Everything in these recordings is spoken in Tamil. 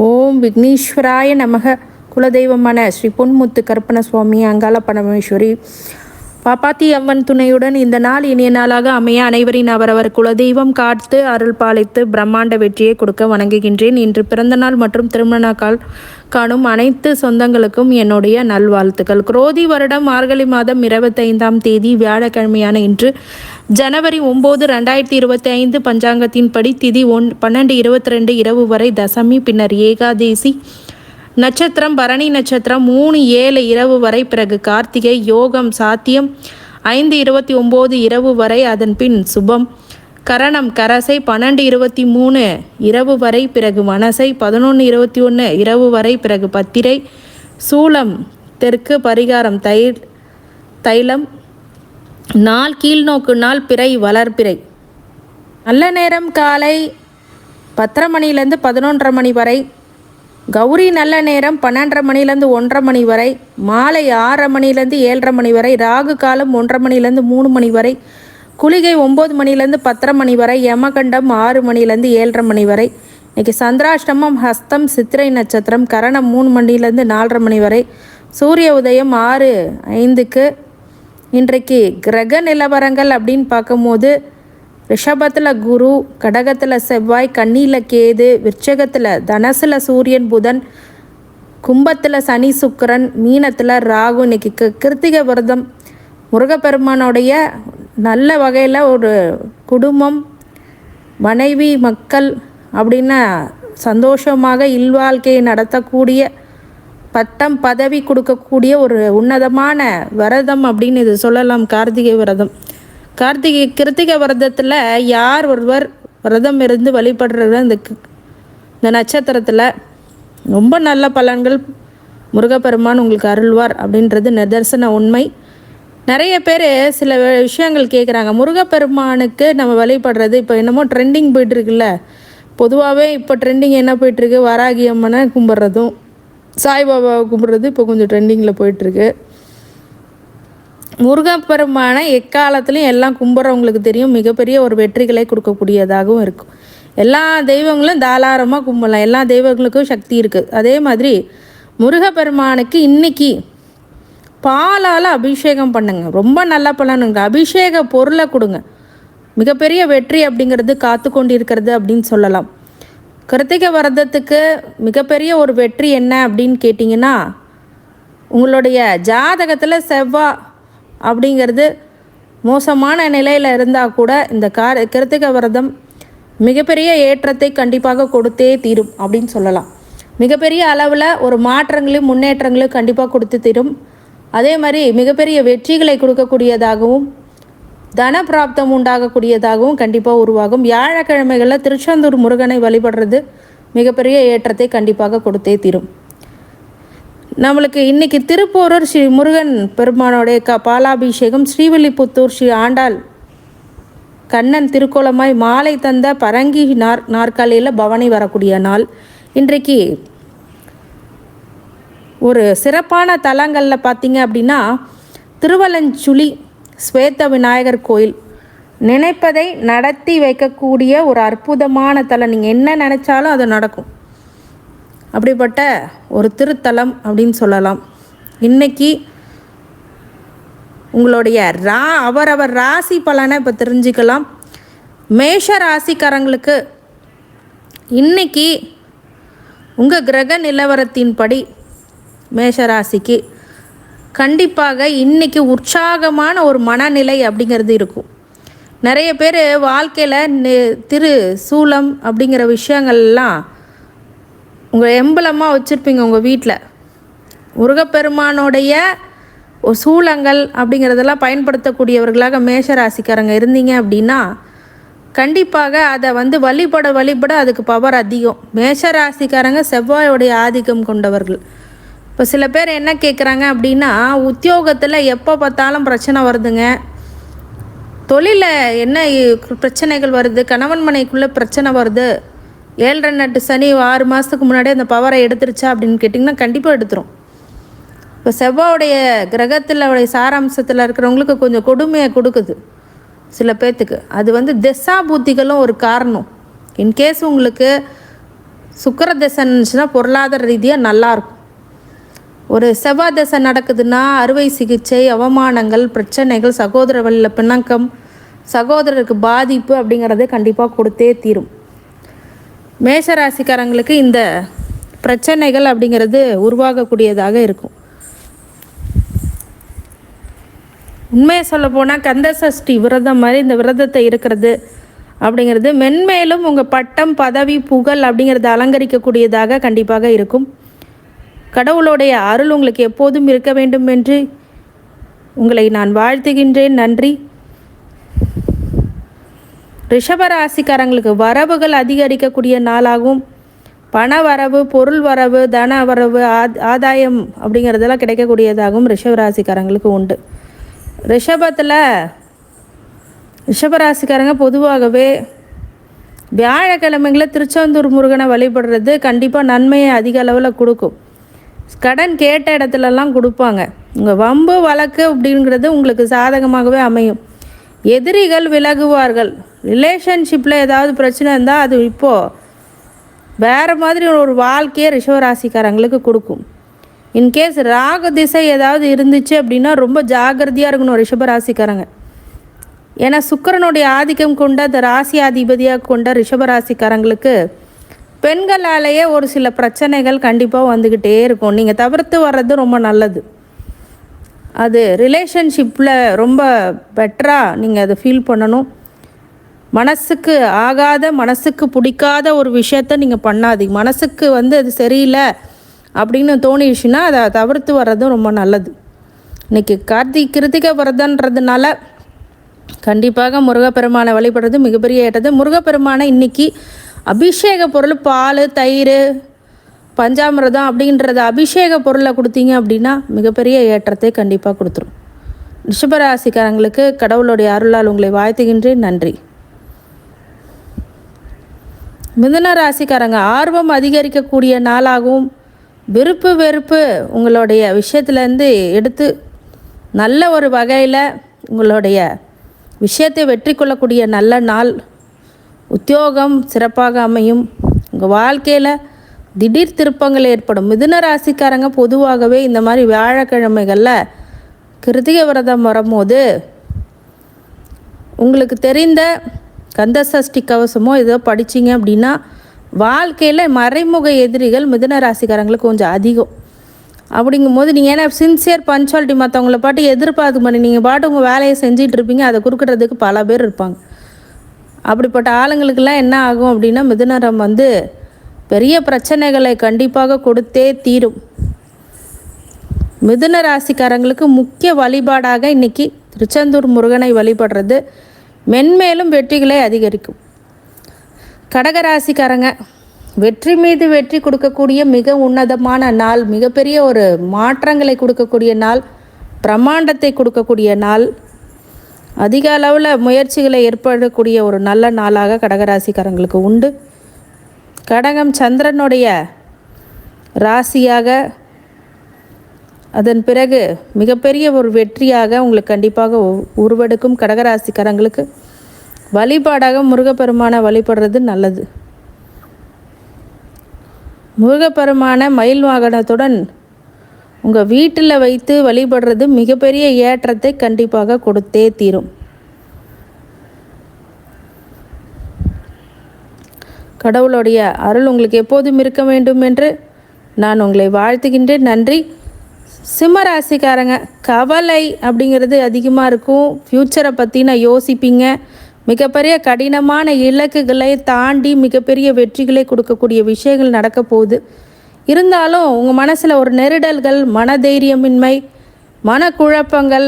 ஓம் விக்னேஸ்வராய நமக. குலதெய்வமான ஸ்ரீ பொன்முத்து கருப்பண சுவாமி, அங்காள பரமேஸ்வரி, பாப்பாத்தி அம்மன் துணையுடன் இந்த நாள் இனிய நாளாக அமைய அனைவரின் அவரவர் குலதெய்வம் காத்து அருள் பாலித்து பிரம்மாண்ட வெற்றியை கொடுக்க வணங்குகின்றேன். இன்று பிறந்தநாள் மற்றும் திருமண நாள் காணும் அனைத்து சொந்தங்களுக்கும் என்னுடைய நல்வாழ்த்துக்கள். குரோதி வருடம் மார்கழி மாதம் 25ஆம் தேதி வியாழக்கிழமையான இன்று ஜனவரி 9, 2025 பஞ்சாங்கத்தின்படி திதி 12:22 இரவு வரை தசமி, பின்னர் ஏகாதேசி நட்சத்திரம் பரணி நட்சத்திரம் 3:07 இரவு வரை, பிறகு கார்த்திகை யோகம் சாத்தியம் 5:29 இரவு வரை, அதன் பின் சுபம் கரணம் கரசை 12:23 இரவு வரை, பிறகு மனசை 11:21 இரவு வரை, பிறகு பத்திரை சூலம் தெற்கு, பரிகாரம் தைலம், நாள் கீழ்நோக்கு நாள், பிறை வளர்பிறை. நல்ல நேரம் காலை 10:30 மணிலேருந்து 11:30 மணி வரை. கௌரி நல்ல நேரம் 12:30 மணிலேருந்து 1:30 மணி வரை. மாலை 6:30 மணிலேருந்து 7:30 மணி வரை. ராகு காலம் 1:30 மணிலேருந்து 3 மணி வரை. குளிகை 9 மணிலேருந்து 10:30 மணி வரை. யமகண்டம் 6 மணிலேருந்து 7:30 மணி வரை. இன்றைக்கி சந்திராஷ்டமம் ஹஸ்தம் சித்திரை நட்சத்திரம், கரணம் 3 மணிலேருந்து 4:30 மணி வரை. சூரிய உதயம் 6:05. இன்றைக்கு கிரக நிலவரங்கள் அப்படின்னு பார்க்கும்போது ரிஷபத்தில் குரு, கடகத்தில் செவ்வாய், கன்னியில் கேது, விருச்சகத்தில் தனசில் சூரியன் புதன், கும்பத்தில் சனி சுக்கிரன், மீனத்தில் ராகு. இன்னைக்கு கிருத்திகை விரதம். முருகப்பெருமானுடைய நல்ல வகையில் ஒரு குடும்பம், மனைவி, மக்கள் அப்படின்னா சந்தோஷமாக இல்வாழ்க்கையை நடத்தக்கூடிய, பட்டம் பதவி கொடுக்கக்கூடிய ஒரு உன்னதமான விரதம் அப்படின்னு இது சொல்லலாம். கார்த்திகை விரதம். கிருத்திகை விரதத்தில் யார் ஒருவர் விரதம் இருந்து வழிபடுறது இந்த நட்சத்திரத்தில் ரொம்ப நல்ல பலன்கள் முருகப்பெருமான் உங்களுக்கு அருள்வார் அப்படின்றது நிதர்சன உண்மை. நிறைய பேர் சில விஷயங்கள் கேட்குறாங்க. முருகப்பெருமானுக்கு நம்ம வழிபடுறது இப்போ என்னமோ ட்ரெண்டிங் போயிட்டுருக்குல்ல. பொதுவாகவே இப்போ ட்ரெண்டிங் என்ன போயிட்டுருக்கு, வராகி அம்மனை கும்பிட்றதும் சாய்பாபாவை கும்பிட்றது இப்போ கொஞ்சம் ட்ரெண்டிங்கில் போயிட்டுருக்கு. முருகப்பெருமான எக்காலத்துலேயும் எல்லாம் கும்பிட்றவங்களுக்கு தெரியும், மிகப்பெரிய ஒரு வெற்றிகளை கொடுக்கக்கூடியதாகவும் இருக்கும். எல்லா தெய்வங்களும் தாராளமாக கும்பிடலாம், எல்லா தெய்வங்களுக்கும் சக்தி இருக்குது. அதே மாதிரி முருகப்பெருமானுக்கு இன்றைக்கி பாலால் அபிஷேகம் பண்ணுங்க, ரொம்ப நல்ல பலனுங்க. அபிஷேக பொருளை கொடுங்க, மிகப்பெரிய வெற்றி அப்படிங்கிறது காத்து கொண்டிருக்கிறது அப்படின்னு சொல்லலாம். கிருத்திகை விரதத்துக்கு மிகப்பெரிய ஒரு வெற்றி என்ன அப்படின்னு கேட்டிங்கன்னா, உங்களுடைய ஜாதகத்தில் செவ்வாய் அப்படிங்கிறது மோசமான நிலையில் இருந்தால் கூட இந்த கிருத்திகை விரதம் மிகப்பெரிய ஏற்றத்தை கண்டிப்பாக கொடுத்தே தீரும் அப்படின்னு சொல்லலாம். மிகப்பெரிய அளவில் ஒரு மாற்றங்களையும் முன்னேற்றங்களையும் கண்டிப்பாக கொடுத்து தீரும். அதே மாதிரி மிகப்பெரிய வெற்றிகளை கொடுக்கக்கூடியதாகவும் தன பிராப்தம் உண்டாகக்கூடியதாகவும் கண்டிப்பாக உருவாகும். வியாழக்கிழமைகளில் திருச்செந்தூர் முருகனை வழிபடுறது மிகப்பெரிய ஏற்றத்தை கண்டிப்பாக கொடுத்தே தீரும். நம்மளுக்கு இன்றைக்கி திருப்போரூர் ஸ்ரீ முருகன் பெருமானோடைய பாலாபிஷேகம், ஸ்ரீவில்லிபுத்தூர் ஸ்ரீ ஆண்டாள் கண்ணன் திருக்கோலமாய் மாலை தந்த பரங்கி நாற்காலியில் பவனி வரக்கூடிய நாள். இன்றைக்கு ஒரு சிறப்பான தலங்களில் பார்த்திங்க அப்படின்னா திருவலஞ்சுழி ஸ்வேத விநாயகர் கோயில், நினைப்பதை நடத்தி வைக்கக்கூடிய ஒரு அற்புதமான தலம். நீங்கள் என்ன நினச்சாலும் அது நடக்கும், அப்படிப்பட்ட ஒரு திருத்தலம் அப்படின்னு சொல்லலாம். இன்றைக்கி உங்களுடைய அவரவர் ராசி பலனை இப்போ தெரிஞ்சுக்கலாம். மேஷ ராசிக்காரங்களுக்கு இன்றைக்கி உங்கள் கிரக நிலவரத்தின்படி மேஷ ராசிக்கு கண்டிப்பாக இன்றைக்கி உற்சாகமான ஒரு மனநிலை அப்படிங்கிறது இருக்கும். நிறைய பேர் வாழ்க்கையில் சூலம் அப்படிங்கிற விஷயங்கள்லாம் உங்கள் எம்பலமாக வச்சுருப்பீங்க உங்கள் வீட்டில். முருகப்பெருமானுடைய சூலங்கள் அப்படிங்கிறதெல்லாம் பயன்படுத்தக்கூடியவர்களாக மேஷராசிக்காரங்க இருந்தீங்க அப்படின்னா கண்டிப்பாக அதை வழிபட அதுக்கு பவர் அதிகம். மேஷராசிக்காரங்க செவ்வாயோடைய ஆதிக்கம் கொண்டவர்கள். இப்போ சில பேர் என்ன கேட்குறாங்க அப்படின்னா, உத்தியோகத்தில் எப்போ பார்த்தாலும் பிரச்சனை வருதுங்க, தொழிலில் என்ன பிரச்சனைகள் வருது, கணவன் மனைக்குள்ளே பிரச்சனை வருது, 7 நட்டு சனி 6 மாதத்துக்கு முன்னாடியே அந்த பவரை எடுத்துருச்சா அப்படின்னு கேட்டிங்கன்னா கண்டிப்பாக எடுத்துரும். இப்போ செவ்வாயுடைய கிரகத்தில் சாராம்சத்தில் இருக்கிறவங்களுக்கு கொஞ்சம் கொடுமையை கொடுக்குது சில பேர்த்துக்கு. அது திசா புத்திகளும் ஒரு காரணம். இன்கேஸ் உங்களுக்கு சுக்கிர தசை இருந்துச்சுன்னா பொருளாதார ரீதியாக நல்லாயிருக்கும். ஒரு செவ்வாய் தசை நடக்குதுன்னா அறுவை சிகிச்சை, அவமானங்கள், பிரச்சனைகள், சகோதர வழியில் பிணக்கம், சகோதரருக்கு பாதிப்பு அப்படிங்கிறத கண்டிப்பாக கொடுத்தே தீரும். மேஷராசிக்காரங்களுக்கு இந்த பிரச்சனைகள் அப்படிங்கிறது உருவாகக்கூடியதாக இருக்கும். உண்மையை சொல்ல போனால் கந்த சஷ்டி விரதம் மாதிரி இந்த விரதத்தை இருக்கிறது அப்படிங்கிறது மென்மேலும் உங்கள் பட்டம், பதவி, புகழ் அப்படிங்கிறத அலங்கரிக்கக்கூடியதாக கண்டிப்பாக இருக்கும். கடவுளுடைய அருள் உங்களுக்கு எப்போதும் இருக்க வேண்டும் என்று உங்களை நான் வாழ்த்துகின்றேன். நன்றி. ரிஷபராசிக்காரங்களுக்கு வரவுகள் அதிகரிக்கக்கூடிய நாளாகவும் பண வரவு, பொருள் வரவு, தன வரவு, ஆதாயம் அப்படிங்கிறதெல்லாம் கிடைக்கக்கூடியதாகவும் ரிஷபராசிக்காரங்களுக்கு உண்டு. ரிஷபராசிக்காரங்க பொதுவாகவே வியாழக்கிழமைகளில் திருச்செந்தூர் முருகனை வழிபடுறது கண்டிப்பாக நன்மையை அதிக அளவில் கொடுக்கும். கடன் கேட்ட இடத்துலலாம் கொடுப்பாங்க. உங்கள் வம்பு வழக்கு அப்படிங்கிறது உங்களுக்கு சாதகமாகவே அமையும். எதிரிகள் விலகுவார்கள். ரிலேஷன்ஷிப்பில் ஏதாவது பிரச்சனை இருந்தால் அது இப்போது வேறு மாதிரி ஒரு வாழ்க்கையை ரிஷபராசிக்காரங்களுக்கு கொடுக்கும். இன்கேஸ் ராகு திசை ஏதாவது இருந்துச்சு அப்படின்னா ரொம்ப ஜாகிரதையாக இருக்கணும் ரிஷபராசிக்காரங்க. ஏன்னா சுக்கிரனுடைய ஆதிக்கம் கொண்ட அந்த ராசியாதிபதியாக கொண்ட ரிஷபராசிக்காரங்களுக்கு பெண்களாலேயே ஒரு சில பிரச்சனைகள் கண்டிப்பாக வந்துக்கிட்டே இருக்கும். நீங்கள் தவிர்த்து வர்றது ரொம்ப நல்லது. அது ரிலேஷன்ஷிப்பில் ரொம்ப பெட்டராக நீங்கள் அதை ஃபீல் பண்ணணும். மனசுக்கு ஆகாத, மனசுக்கு பிடிக்காத ஒரு விஷயத்த நீங்கள் பண்ணாதீங்க. மனசுக்கு அது சரியில்லை அப்படின்னு தோணிடுச்சுன்னா அதை தவிர்த்து வர்றதும் ரொம்ப நல்லது. இன்றைக்கி கிருத்திகை விரதன்றதுனால கண்டிப்பாக முருகப்பெருமானை வழிபடுறது மிகப்பெரிய ஏற்றது. முருகப்பெருமானை இன்றைக்கி அபிஷேக பொருள் பால், தயிர், பஞ்சாமிரதம் அப்படின்றத அபிஷேக பொருளை கொடுத்தீங்க அப்படின்னா மிகப்பெரிய ஏற்றத்தை கண்டிப்பாக கொடுத்துரும். ரிஷபராசிக்காரங்களுக்கு கடவுளுடைய அருளால் உங்களை வாழ்த்துகின்றேன். நன்றி. மிதுன ராசிக்காரங்க ஆர்வம் அதிகரிக்கக்கூடிய நாளாகவும் விருப்பு வெறுப்பு உங்களுடைய விஷயத்துலேருந்து எடுத்து நல்ல ஒரு வகையில் உங்களுடைய விஷயத்தை வெற்றி கொள்ளக்கூடிய நல்ல நாள். உத்தியோகம் சிறப்பாக அமையும். உங்கள் வாழ்க்கையில் திடீர் திருப்பங்கள் ஏற்படும். மிதுன ராசிக்காரங்க பொதுவாகவே இந்த மாதிரி வியாழக்கிழமைகளில் கிருத்திகை விரதம் வரும்போது உங்களுக்கு தெரிந்த கந்த சஷ்டி கவசமோ ஏதோ படிச்சிங்க அப்படின்னா வாழ்க்கையில் மறைமுக எதிரிகள் மிதுன ராசிக்காரங்களுக்கு கொஞ்சம் அதிகம். அப்படிங்கும்போது நீங்கள் ஏன்னா சின்சியர் பஞ்சுவாலிட்டி மற்றவங்கள பாட்டு எதிர்பார்க்க பண்ணி நீங்கள் பாட்டு உங்கள் வேலையை செஞ்சிகிட்டு இருப்பீங்க. அதை குறுக்கிடுறதுக்கு பல பேர் இருப்பாங்க. அப்படிப்பட்ட ஆளுங்களுக்கெல்லாம் என்ன ஆகும் அப்படின்னா மிதுனம் பெரிய பிரச்சனைகளை கண்டிப்பாக கொடுத்தே தீரும். மிதுன ராசிக்காரங்களுக்கு முக்கிய வழிபாடாக இன்றைக்கி திருச்செந்தூர் முருகனை வழிபடுறது மென்மேலும் வெற்றிகளை அதிகரிக்கும். கடகராசிக்காரங்க வெற்றி மீது வெற்றி கொடுக்கக்கூடிய மிக உன்னதமான நாள், மிகப்பெரிய ஒரு மாற்றங்களை கொடுக்கக்கூடிய நாள், பிரம்மாண்டத்தை கொடுக்கக்கூடிய நாள், அதிக அளவில் முயற்சிகளை ஏற்படக்கூடிய ஒரு நல்ல நாளாக கடகராசிக்காரங்களுக்கு உண்டு. கடகம் சந்திரனுடைய ராசியாக, அதன் பிறகு மிகப்பெரிய ஒரு வெற்றியாக உங்களுக்கு கண்டிப்பாக உருவெடுக்கும். கடகராசிக்காரங்களுக்கு வழிபாடாக முருகப்பெருமானை வழிபடுறது நல்லது. முருகப்பெருமான மயில் வாகனத்துடன் உங்கள் வீட்டில் வைத்து வழிபடுறது மிகப்பெரிய ஏற்றத்தை கண்டிப்பாக கொடுத்தே தீரும். கடவுளுடைய அருள் உங்களுக்கு எப்போதும் இருக்க வேண்டும் என்று நான் உங்களை வாழ்த்துகின்றேன். நன்றி. சிம்மராசிக்காரங்க கவலை அப்படிங்கிறது அதிகமாக இருக்கும். ஃப்யூச்சரை பற்றின யோசிப்பீங்க. மிகப்பெரிய கடினமான இலக்குகளை தாண்டி மிகப்பெரிய வெற்றிகளை கொடுக்கக்கூடிய விஷயங்கள் நடக்க போகுது. இருந்தாலும் உங்கள் மனசில் ஒரு நெருடல்கள், மனதைரியமின்மை, மனக்குழப்பங்கள்,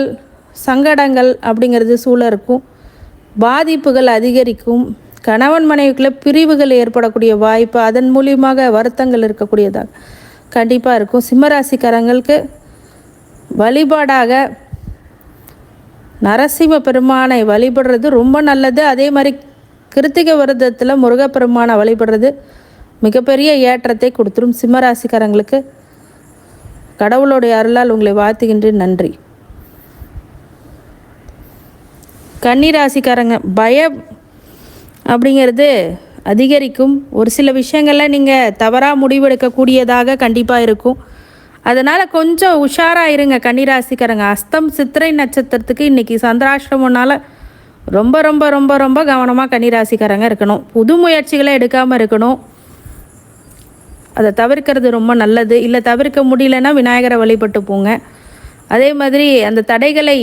சங்கடங்கள் அப்படிங்கிறது சூழ இருக்கும். பாதிப்புகள் அதிகரிக்கும். கணவன் மனைவிக்குள்ள பிரிவுகள் ஏற்படக்கூடிய வாய்ப்பு, அதன் மூலியமாக வருத்தங்கள் இருக்கக்கூடியதாக கண்டிப்பாக இருக்கும். சிம்மராசிக்காரங்களுக்கு வழிபாடாக நரசிம்ம பெருமானை வழிபடுறது ரொம்ப நல்லது. அதே மாதிரி கிருத்திகை விரதத்தில் முருகப்பெருமானை வழிபடுறது மிகப்பெரிய ஏற்றத்தை கொடுத்துரும். சிம்மராசிக்காரங்களுக்கு கடவுளுடைய அருளால் உங்களை வாழ்த்துகின்றேன். நன்றி. கன்னிராசிக்காரங்க பயம் அப்படிங்கிறது அதிகரிக்கும். ஒரு சில விஷயங்களில் நீங்கள் தவறாக முடிவெடுக்கக்கூடியதாக கண்டிப்பாக இருக்கும். அதனால் கொஞ்சம் உஷாராக இருங்க கன்னிராசிக்காரங்க. அஸ்தம் சித்திரை நட்சத்திரத்துக்கு இன்றைக்கி சந்திராஷ்டமனால ரொம்ப ரொம்ப ரொம்ப ரொம்ப கவனமாக கன்னிராசிக்காரங்க இருக்கணும். புது முயற்சிகளை எடுக்காமல் இருக்கணும். அதை தவிர்க்கிறது ரொம்ப நல்லது. இல்லை தவிர்க்க முடியலன்னா விநாயகரை வழிபட்டு போங்க. அதே மாதிரி அந்த தடைகளை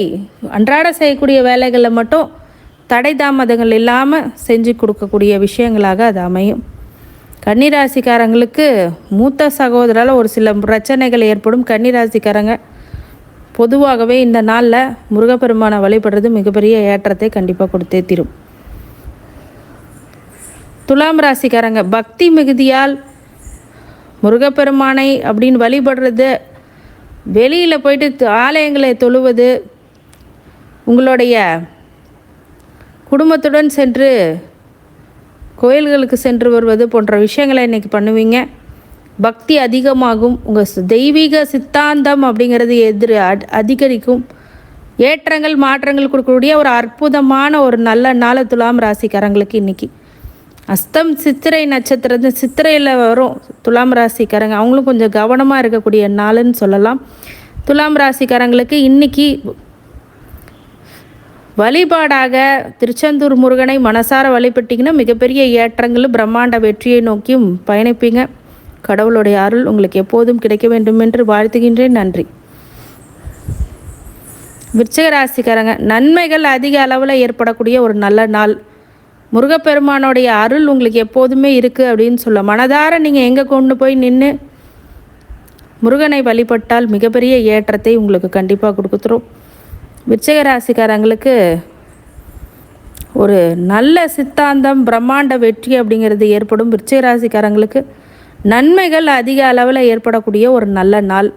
அன்றாட செய்யக்கூடிய வேலைகளில் மட்டும் தடை தாமதங்கள் இல்லாமல் செஞ்சு கொடுக்கக்கூடிய விஷயங்களாக அது அமையும். கன்னிராசிக்காரங்களுக்கு மூத்த சகோதரால் ஒரு சில பிரச்சனைகள் ஏற்படும். கன்னிராசிக்காரங்க பொதுவாகவே இந்த நாளில் முருகப்பெருமானை வழிபடுறது மிகப்பெரிய ஏற்றத்தை கண்டிப்பாக கொடுத்தே தீரும். துலாம் ராசிக்காரங்க பக்தி மிகுதியால் முருகப்பெருமானை அப்படின்னு வழிபடுறது, வெளியில் போயிட்டு ஆலயங்களை தொழுவது, உங்களுடைய குடும்பத்துடன் சென்று கோயில்களுக்கு சென்று வருவது போன்ற விஷயங்களை இன்றைக்கி பண்ணுவீங்க. பக்தி அதிகமாகும். உங்கள் தெய்வீக சித்தாந்தம் அப்படிங்கிறது அதிகரிக்கும். ஏற்றங்கள் மாற்றங்கள் கொடுக்கக்கூடிய ஒரு அற்புதமான ஒரு நல்ல நாள் துலாம் ராசிக்காரங்களுக்கு இன்றைக்கி. அஸ்தம் சித்திரை நட்சத்திரத்து சித்திரையில் வரும் துலாம் ராசிக்காரங்க. அவங்களும் கொஞ்சம் கவனமாக இருக்கக்கூடிய நாளுன்னு சொல்லலாம். துலாம் ராசிக்காரங்களுக்கு இன்றைக்கி வழிபாடாக திருச்செந்தூர் முருகனை மனசார வழிபட்டிங்கன்னா மிகப்பெரிய ஏற்றங்களும் பிரம்மாண்ட வெற்றியை நோக்கியும் பயணிப்பீங்க. கடவுளுடைய அருள் உங்களுக்கு எப்போதும் கிடைக்க வேண்டும் என்று வாழ்த்துகின்றேன். நன்றி. விருச்சிக ராசிக்காரங்க நன்மைகள் அதிக அளவில் ஏற்படக்கூடிய ஒரு நல்ல நாள். முருகப்பெருமானுடைய அருள் உங்களுக்கு எப்போதுமே இருக்குது அப்படின்னு சொல்ல மனதார நீங்கள் எங்கே கொண்டு போய் நின்று முருகனை வழிபட்டால் மிகப்பெரிய ஏற்றத்தை உங்களுக்கு கண்டிப்பாக கொடுத்துரும். விருச்சிக ராசிக்காரங்களுக்கு ஒரு நல்ல சித்தாந்தம் பிரம்மாண்ட வெற்றி அப்படிங்கிறது ஏற்படும். விருச்சிக ராசிக்காரங்களுக்கு நன்மைகள் அதிக அளவில் ஏற்படக்கூடிய ஒரு நல்ல நாள்.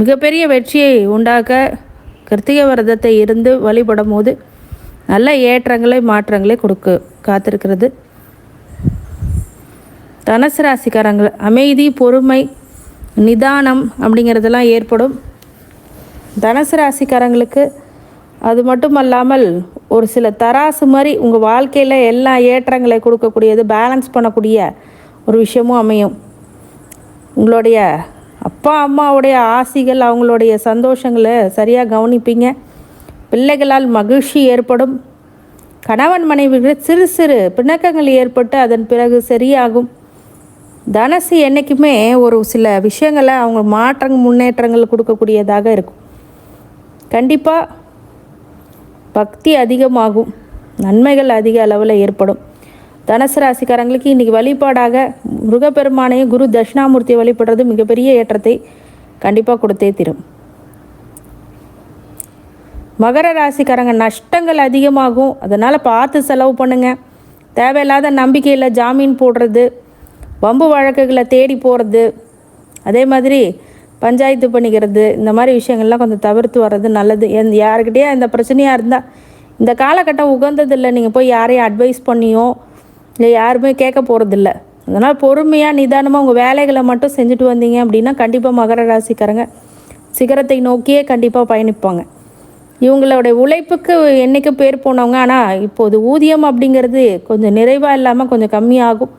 மிகப்பெரிய வெற்றியை உண்டாக்க கிருத்திகை விரதத்தை இருந்து வழிபடும் போது நல்ல ஏற்றங்களை மாற்றங்களை காத்திருக்கிறது. தனுசு ராசிக்காரங்கள் அமைதி பொறுமை நிதானம் அப்படிங்கிறதெல்லாம் ஏற்படும். தனுசு ராசிக்காரங்களுக்கு அது மட்டும் அல்லாமல் ஒரு சில தராசு மாதிரி உங்கள் வாழ்க்கையில் எல்லா ஏற்றங்களை கொடுக்கக்கூடியது, பேலன்ஸ் பண்ணக்கூடிய ஒரு விஷயமும் அமையும். உங்களுடைய அப்பா அம்மாவுடைய ஆசிகள் அவங்களுடைய சந்தோஷங்களை சரியாக கவனிப்பீங்க. பிள்ளைகளால் மகிழ்ச்சி ஏற்படும். கணவன் மனைவிகள் சிறு சிறு பிணக்கங்கள் ஏற்பட்டு அதன் பிறகு சரியாகும். தனுசு என்றைக்குமே ஒரு சில விஷயங்களை அவங்க முன்னேற்றங்கள் கொடுக்கக்கூடியதாக இருக்கும். கண்டிப்பாக பக்தி அதிகமாகும். நன்மைகள் அதிக அளவில் ஏற்படும். தனுசு ராசிக்காரங்களுக்கு இன்றைக்கி வழிபாடாக முருகப்பெருமானையும் குரு தட்சிணாமூர்த்தியை வழிபடுறது மிகப்பெரிய ஏற்றத்தை கண்டிப்பாக கொடுத்தே தரும். மகர ராசிக்காரங்க நஷ்டங்கள் அதிகமாகும். அதனால் பார்த்து செலவு பண்ணுங்கள். தேவையில்லாத நம்பிக்கையில் ஜாமீன் போடுறது, வம்பு வழக்குகளை தேடி போகிறது, அதே மாதிரி பஞ்சாயத்து பண்ணிக்கிறது, இந்த மாதிரி விஷயங்கள்லாம் கொஞ்சம் தவிர்த்து வர்றது நல்லது. யாருக்கிட்டேயே இந்த பிரச்சனையாக இருந்தால் இந்த காலகட்டம் உகந்ததில்லை. நீங்கள் போய் யாரையும் அட்வைஸ் பண்ணியோ இல்லை யாருமே கேட்க போகிறதில்ல. அதனால் பொறுமையாக நிதானமாக உங்கள் வேலைகளை மட்டும் செஞ்சுட்டு வந்தீங்க அப்படின்னா கண்டிப்பாக மகர ராசிக்காரங்க சிகரத்தை நோக்கியே கண்டிப்பாக பயணிப்பாங்க. இவங்களுடைய உழைப்புக்கு என்றைக்கும் பேர் போனவங்க. ஆனால் இப்போது ஊதியம் அப்படிங்கிறது கொஞ்சம் நிறைவாக இல்லாமல் கொஞ்சம் கம்மியாகும்.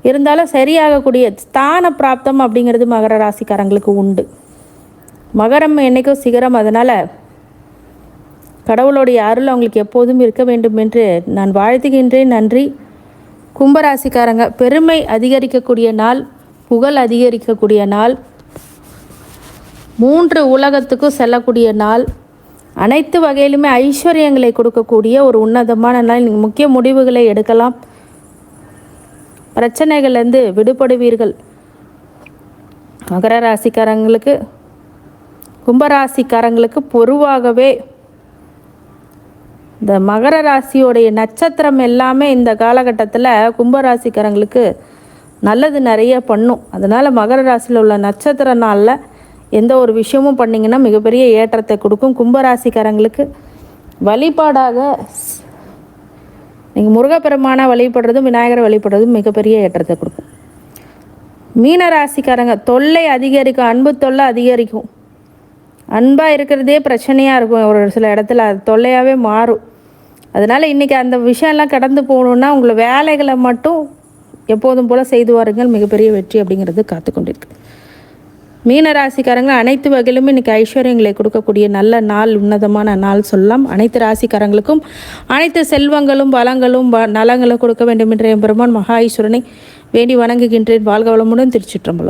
இருந்தாலும் சரியாகக்கூடிய ஸ்தான பிராப்தம் அப்படிங்கிறது மகர ராசிக்காரங்களுக்கு உண்டு. மகரம் என்றைக்கும் சிகரம். அதனால் கடவுளுடைய அருள் அவங்களுக்கு எப்போதும் இருக்க வேண்டும் என்று நான் வாழ்த்துகின்றேன். நன்றி. கும்பராசிக்காரங்க பெருமை அதிகரிக்கக்கூடிய நாள், புகழ் அதிகரிக்கக்கூடிய நாள், 3 உலகத்துக்கும் செல்லக்கூடிய நாள், அனைத்து வகையிலுமே ஐஸ்வர்யங்களை கொடுக்கக்கூடிய ஒரு உன்னதமான நாள். நீங்கள் முக்கிய முடிவுகளை எடுக்கலாம். பிரச்சனைகள்லேருந்து விடுபடுவீர்கள். மகர ராசிக்காரங்களுக்கு கும்பராசிக்காரங்களுக்கு பொதுவாகவே இந்த மகர ராசியோடைய நட்சத்திரம் எல்லாமே இந்த காலகட்டத்தில் கும்பராசிக்காரங்களுக்கு நல்லது நிறைய பண்ணும். அதனால் மகர ராசியில் உள்ள நட்சத்திர நாளில் எந்த ஒரு விஷயமும் பண்ணிங்கன்னா மிகப்பெரிய ஏற்றத்தை கொடுக்கும். கும்பராசிக்காரங்களுக்கு வழிபாடாக நீங்கள் முருகப்பெருமானை வழிபடுறதும் விநாயகரை வழிபடுறதும் மிகப்பெரிய ஏற்றத்தை கொடுக்கும். மீன ராசிக்காரங்க தொல்லை அதிகரிக்கும். அன்பு தொல்லை அதிகரிக்கும். அன்பாக இருக்கிறதே பிரச்சனையாக இருக்கும். ஒரு சில இடத்துல அது தொல்லையாகவே மாறும். அதனால் இன்றைக்கி அந்த விஷயம்லாம் கடந்து போகணுன்னா உங்களை வேலைகளை மட்டும் எப்போதும் போல் செய்து வாருங்கள், மிகப்பெரிய வெற்றி அப்படிங்கிறது காத்து கொண்டிருக்கு. மீன ராசிக்காரங்கள் அனைத்து வகையிலுமே இன்றைக்கி ஐஸ்வர்யங்களை கொடுக்கக்கூடிய நல்ல நாள், உன்னதமான நாள் சொல்லலாம். அனைத்து ராசிக்காரங்களுக்கும் அனைத்து செல்வங்களும் வளங்களும் நலங்களும் கொடுக்க வேண்டும் என்ற எம்பெருமான் மகா ஈஸ்வரனை வேண்டி வணங்குகின்றேன். வாழ்க வளமுடன். திருச்சிற்றம்பலம்.